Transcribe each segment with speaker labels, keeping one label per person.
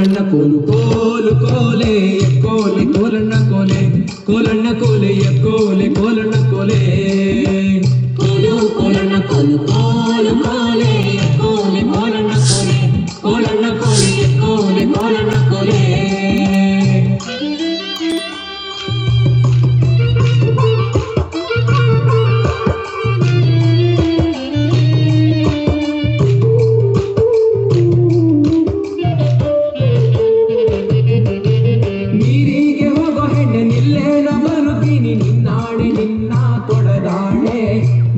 Speaker 1: ಕೋಲಣ್ಣ ಕೋಲು ಕೋಲು ಕೋಲೆ ಕೋಲೆ ಕೋಲಣ್ಣ ಕೋಲೆ ಕೋಲಣ್ಣ ಕೋಲೆ ಕೋಲೆ ಕೋಲಣ್ಣ ಕೋಲೆ ಕೋಲು ಕೋಲಣ್ಣ ಕೋಲು ಕೋಲು ಕೋಲೆ ಕೋಲೆ ಕೋಲಣ್ಣ ಕೋಲೆ ಕೋಲಣ್ಣ ಕೋಲೆ ಕೋಲೆ ಕೋಲಣ್ಣ ಕೋಲೆ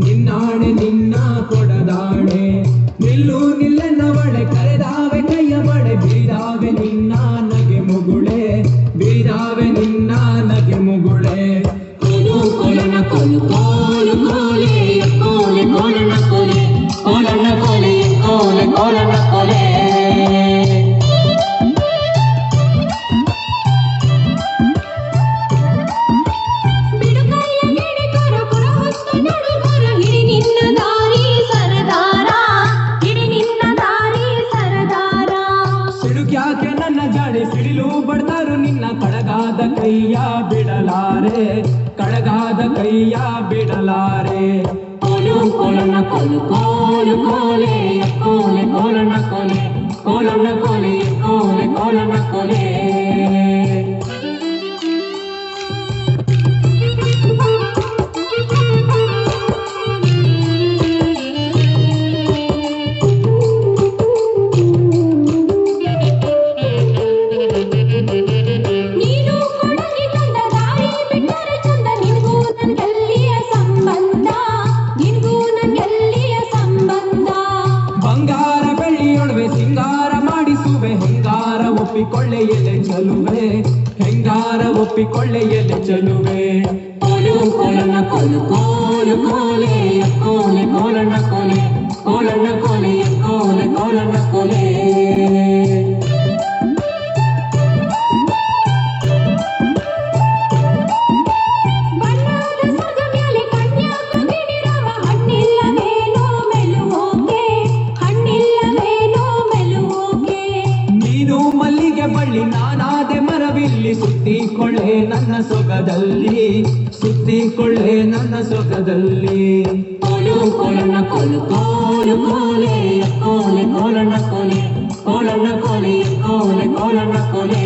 Speaker 1: ನಿನ್ನಾಣೆ ನಿನ್ನ ಕೊಡದಾಣೆ ನಿಲ್ಲು ನಿಲ್ಲನವಳೆ ಕರೆದಾವೆ ಕೈಯ ಬಡೆ ಬೀರಾವೆ ನಿನ್ನ ನಗೆ ಮುಗುಳೆ ಬೀರಾವೆ ನಿನ್ನ ನಗೆ ಮುಗುಳೆ ಕೋಲು ಕೋಲಣ್ಣ ಕೋಲು ಕೋಲು ಕೋಲೆ ಕೋಲೆ ಕೋಲಣ್ಣ ಕೋಲೆ ಕೋಲಣ್ಣ ಕೋಲೆ ಕೋಲೆ ಕೋಲಣ್ಣ ಕೋಲೆ ಯಾಕೆ ನನ್ನ ಜಾಡೆ ಸಿಡಿಲು ಬಡ್ತಾರು ನಿನ್ನ ಕಡಗಾದ ಕೈಯ ಬಿಡಲಾರೆ ಕಡಗಾದ ಕೈಯ ಬಿಡಲಾರೆ ಕೋಲು ಕೋಲಣ್ಣ ಕೋಲು ಕೋಲು ಕೋಲೆ ಕೋಲೆ ಕೋಲಣ್ಣ ಕೋಲೆ ಕೋಲಣ್ಣ ಕೋಲೆ ಕೋಲೆ ಕೋಲಣ್ಣ ಕೋಲೆ ಬಂಗಾರ ಬೆಳ್ಳಿಯೊಡವೆ ಸಿಂಗಾರ ಮಾಡಿಸುವೆ ಹೆಂಗಾರ ಒಪ್ಪಿಕೊಳ್ಳೆಯಲೆ ಚಲುವೆ ಹೆಂಗಾರ ಒಪ್ಪಿಕೊಳ್ಳೆಯಲೆ ಚಲುವೆ ಕೋಲು ಕೋಲಣ್ಣ ಕೋಲು ಕೋಲು ಕೋಲೆ ಕೋಲೆ ಕೋಲಣ್ಣ ಕೋಲೆ ಕೋಲಣ್ಣ ಕೋಲೆ ಕೋಲೆ ಕೋಲಣ್ಣ ಕೋಲೆ ಬಳ್ಳಿ ನಾನಾದೆ ಮರವಿಲ್ಲಿ ಸುತ್ತಿಕೊಳ್ಳೆ ನನ್ನ ಸೊಗದಲ್ಲಿ ಸುತ್ತಿಕೊಳ್ಳೆ ನನ್ನ ಸೊಗದಲ್ಲಿ ಕೋಲು ಕೋಲಣ್ಣ ಕೋಲು ಕೋಲು ಕೋಲೆ ಕೋಲೆ ಕೋಲಣ್ಣ ಕೋಲೆ ಕೋಲಣ್ಣ ಕೋಲೆ ಕೋಲೆ ಕೋಲಣ್ಣ ಕೋಲೆ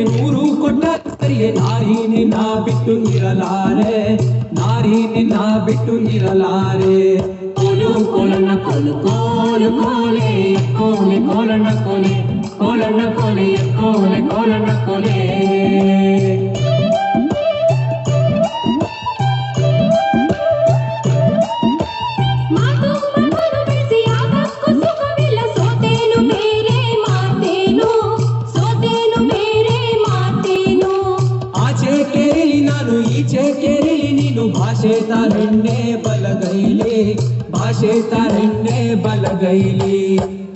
Speaker 1: ನೂರು ಕೊಟ್ಟ ಸರಿಯೇ ನಾರಿ ನಿನ್ನ ಬಿಟ್ಟು ಇರಲಾರೆ ನಾರಿ ನಿನ್ನ ಬಿಟ್ಟು ಇರಲಾರೆ ಕೋಲು ಕೋಲಣ್ಣ ಕೋಲು ಕೋಲು ಕೋಲೆ ಕೋಲೆ ಕೋಲಣ್ಣ ಕೋಲೆ ಕೋಲಣ್ಣ ಕೋಲೆ ಕೋಲೆ ಕೋಲಣ್ಣ ಕೋಲೆ ಈಚೆ ಕೇರಳಿ ನೀನು ಭಾಷೆ ತಾರೆಣ್ಣೆ ಬಲಗೈಲಿ ಭಾಷೆ ತಾರೆಣ್ಣೆ ಬಲಗೈಲಿ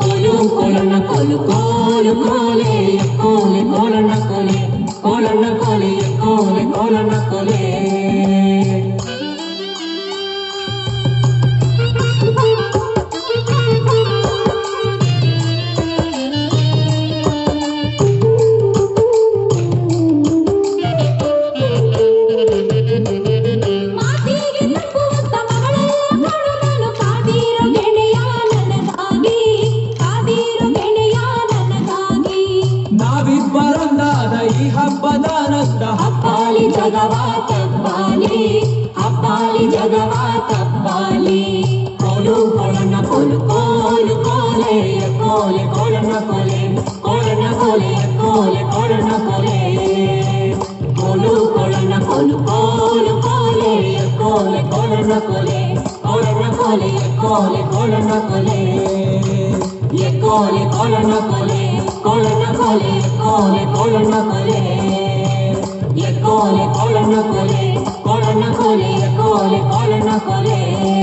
Speaker 1: ಕೋಲು ಕೋಲಣ್ಣ ಕೋಲು ಕೋಲು ಕೋಲೆ ಕೋಲೆ ಕೋಲಣ್ಣ ಕೋಲೆ ಕೋಲಣ್ಣ ಕೋಲೆ ಕೋಲೆ ಕೋಲಣ್ಣ ಕೋಲೆ ನಾವಿಬ್ಬರೊಂದಾದ ಈ ಹಬ್ಬದಾನಂದ ಹಬ್ಬಾಲಿ ಜಗವ ತಬ್ಬಾಲಿ ಹಬ್ಬಾಲಿ ಜಗವ ತಬ್ಬಾಲಿ ಕೋಲು ಕೋಲಣ್ಣ ಕೋಲು ಕೋಲು ಕೋಲೆ ಕೋಲೆ ಕೋಲಣ್ಣ ಕೋಲೆ ಕೋಲಣ್ಣ ಕೋಲೆ ಕೋಲೆ ಕೋಲಣ್ಣ ಕೋಲೆ ಕೋಲು ಕೋಲಣ್ಣ ಕೋಲು ಕೋಲು ಕೋಲೆ ಕೋಲೆ ಕೋಲಣ್ಣ ಕೋಲೆ ಕೋಲಣ್ಣ ಕೋಲೆ ಕೋಲೆ ಕೋಲಣ್ಣ ಕೋಲೆ ಕೋಲೆ ಕೋಲಣ್ಣ ಕೋಲೆ ಕೋಲಣ್ಣ ಕೋಲೆ ಕೋಲೆ ಕೋಲಣ್ಣ ಕೋಲೆ ಕೋಲೆ ಕೋಲಣ್ಣ ಕೋಲೆ ಕೋಲಣ್ಣ ಕೋಲೆ ಕೋಲೆ ಕೋಲಣ್ಣ ಕೋಲೆ